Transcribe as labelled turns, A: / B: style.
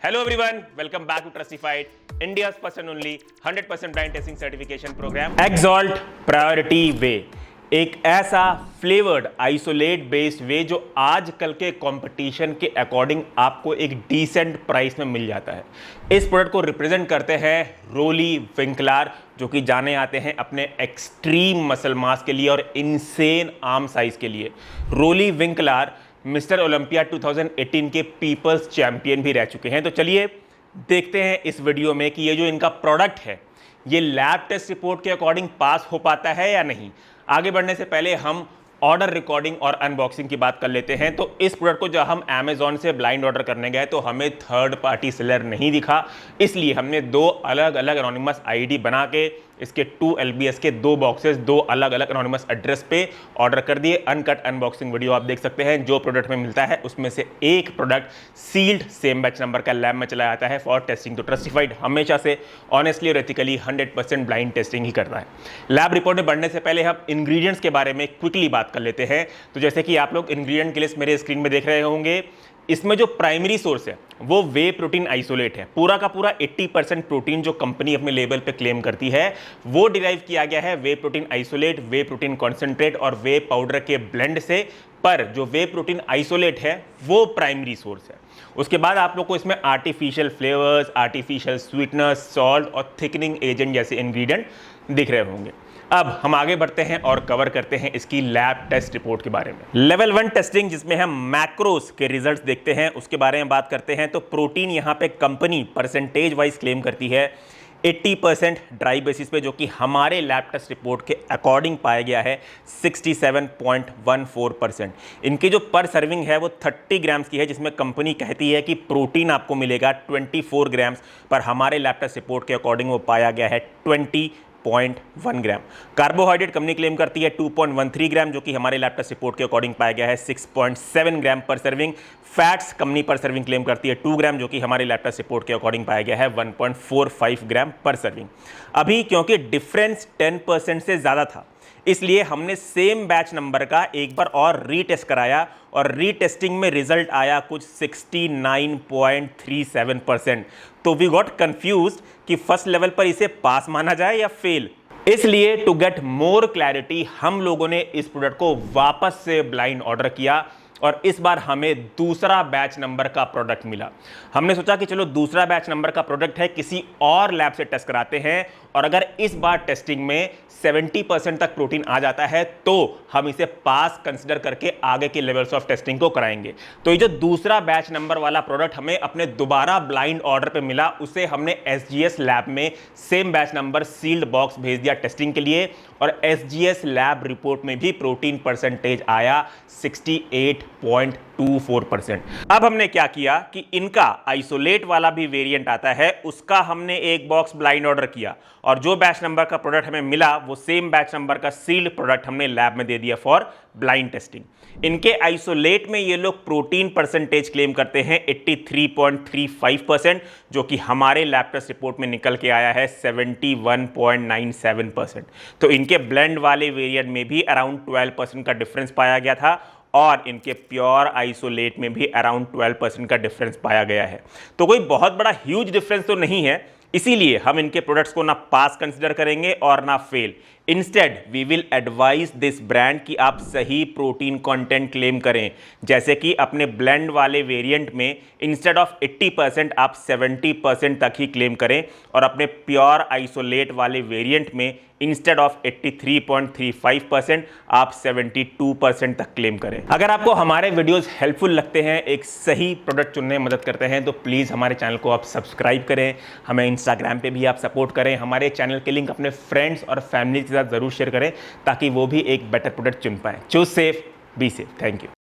A: Hello everyone, welcome back to Trustified, India's first and only 100% blind testing certification program. Exalt Priority Way, एक ऐसा flavoured isolate based वे जो आजकल के competition के according आपको एक डिसेंट प्राइस में मिल जाता है। इस प्रोडक्ट को रिप्रेजेंट करते हैं रोली विंकलार, जो कि जाने आते हैं अपने एक्सट्रीम मसल मास के लिए और इनसेन आर्म साइज के लिए। रोली विंकलार मिस्टर ओलंपिया 2018 के पीपल्स चैंपियन भी रह चुके हैं। तो चलिए देखते हैं इस वीडियो में कि ये जो इनका प्रोडक्ट है ये लैब टेस्ट रिपोर्ट के अकॉर्डिंग पास हो पाता है या नहीं। आगे बढ़ने से पहले हम ऑर्डर रिकॉर्डिंग और अनबॉक्सिंग की बात कर लेते हैं। तो इस प्रोडक्ट को जब हम अमेजॉन से ब्लाइंड ऑर्डर करने गए तो हमें थर्ड पार्टी सेलर नहीं दिखा, इसलिए हमने दो अलग अलग एनोनिमस आईडी बना के इसके 2 LBS के 2 बॉक्सेस दो अलग अलग एनोनिमस एड्रेस पे ऑर्डर कर दिए। अनकट अनबॉक्सिंग वीडियो आप देख सकते हैं। जो प्रोडक्ट में मिलता है उसमें से एक product sealed same batch number का लैब में चला जाता है फॉर टेस्टिंग। तो ट्रस्टिफाइड हमेशा से ऑनेस्टली और एथिकली 100% ब्लाइंड टेस्टिंग ही करता है। लैब रिपोर्ट में बढ़ने से पहले हम इंग्रेडिएंट्स के बारे में क्विकली बात कर लेते हैं। तो जैसे कि आप लोग इंग्रेडिएंट की लिस्ट मेरे स्क्रीन में देख रहे होंगे, इसमें जो प्राइमरी सोर्स है वो वे प्रोटीन आइसोलेट है। पूरा का पूरा 80% प्रोटीन जो कंपनी अपने लेबल पे क्लेम करती है वो डिराइव किया गया है वे प्रोटीन आइसोलेट, वे प्रोटीन कॉन्सेंट्रेट और वे पाउडर के ब्लेंड से। पर जो वे प्रोटीन आइसोलेट है वो प्राइमरी सोर्स है। उसके बाद आप लोग को इसमें artificial flavours, artificial sweeteners, salt और थिकनिंग एजेंट जैसे इंग्रेडिएंट दिख रहे होंगे। अब हम आगे बढ़ते हैं और कवर करते हैं इसकी लैब टेस्ट रिपोर्ट के बारे में। लेवल 1 टेस्टिंग जिसमें हम मैक्रोस के रिजल्ट्स देखते हैं उसके बारे में बात करते हैं। तो प्रोटीन यहाँ पे कंपनी परसेंटेज वाइज क्लेम करती है 80% ड्राई बेसिस पे, जो कि हमारे लैब टेस्ट रिपोर्ट के अकॉर्डिंग पाया गया है 67.14%। इनकी जो पर सर्विंग है वो 30 ग्राम्स की है, जिसमें कंपनी कहती है कि प्रोटीन आपको मिलेगा 24 ग्राम्स, पर हमारे लैब टेस्ट रिपोर्ट के अकॉर्डिंग वो पाया गया है 20.1 ग्राम। कार्बोहाइड्रेट कंपनी क्लेम करती है 2.13 ग्राम, जो कि हमारे लैब टेस्ट रिपोर्ट के अकॉर्डिंग पाया गया है 6.7 ग्राम पर सर्विंग। फैट्स कंपनी पर सर्विंग क्लेम करती है 2 ग्राम, जो कि हमारे लैब टेस्ट रिपोर्ट के अकॉर्डिंग पाया गया है 1.45 ग्राम पर सर्विंग। अभी क्योंकि डिफरेंस 10% से ज़्यादा था, इसलिए हमने सेम बैच नंबर का एक बार और रीटेस्ट कराया और रीटेस्टिंग में रिजल्ट आया कुछ 69.37%। तो वी गॉट कंफ्यूज्ड कि फर्स्ट लेवल पर इसे पास माना जाए या फेल। इसलिए टू गेट मोर क्लैरिटी हम लोगों ने इस प्रोडक्ट को वापस से ब्लाइंड ऑर्डर किया और इस बार हमें दूसरा बैच नंबर का प्रोडक्ट मिला। हमने सोचा कि चलो दूसरा बैच नंबर का प्रोडक्ट है, किसी और लैब से टेस्ट कराते हैं, और अगर इस बार टेस्टिंग में 70% तक प्रोटीन आ जाता है तो हम इसे पास कंसिडर करके आगे के लेवल्स ऑफ टेस्टिंग को कराएंगे। तो ये जो दूसरा बैच नंबर वाला प्रोडक्ट हमें अपने दोबारा ब्लाइंड ऑर्डर पे मिला, उसे हमने SGS लैब में same batch number sealed box भेज दिया टेस्टिंग के लिए, और SGS लैब रिपोर्ट में भी प्रोटीन परसेंटेज आया 68.24%। अब हमने क्या किया कि इनका आइसोलेट वाला भी वेरिएंट आता है, उसका हमने एक बॉक्स ब्लाइंड ऑर्डर किया, और जो बैच नंबर का प्रोडक्ट हमें मिला वो सेम बैच नंबर का सील्ड प्रोडक्ट हमने लैब में दे दिया फॉर ब्लाइंड टेस्टिंग। इनके आइसोलेट में ये लोग प्रोटीन परसेंटेज क्लेम करते हैं 83.35%, जो कि हमारे लैब टेस्ट रिपोर्ट में निकल के आया है 71.97%। तो इनके ब्लेंड वाले वेरिएंट में भी अराउंड 12% का डिफरेंस पाया गया था, और इनके प्योर आइसोलेट में भी अराउंड 12% का डिफरेंस पाया गया है। तो कोई बहुत बड़ा ह्यूज डिफरेंस तो नहीं है, इसीलिए हम इनके प्रोडक्ट्स को ना पास कंसिडर करेंगे और ना fail. Instead we will advise this brand कि आप सही प्रोटीन कंटेंट क्लेम करें, जैसे कि अपने ब्लेंड वाले वेरिएंट में इंस्टेड ऑफ 80% आप 70% तक ही क्लेम करें, और अपने प्योर आइसोलेट वाले वेरिएंट में इंस्टेड ऑफ 83.35% आप 72% तक क्लेम करें। अगर आपको हमारे वीडियोस हेल्पफुल लगते हैं, एक सही प्रोडक्ट चुनने में मदद करते हैं, तो प्लीज़ हमारे चैनल को आप सब्सक्राइब करें, हमें इंस्टाग्राम पे भी आप सपोर्ट करें, हमारे चैनल के लिंक अपने फ्रेंड्स और फैमिली के साथ ज़रूर शेयर करें ताकि वो भी एक बेटर प्रोडक्ट चुन पाएँ। Choose safe, be safe. Thank you.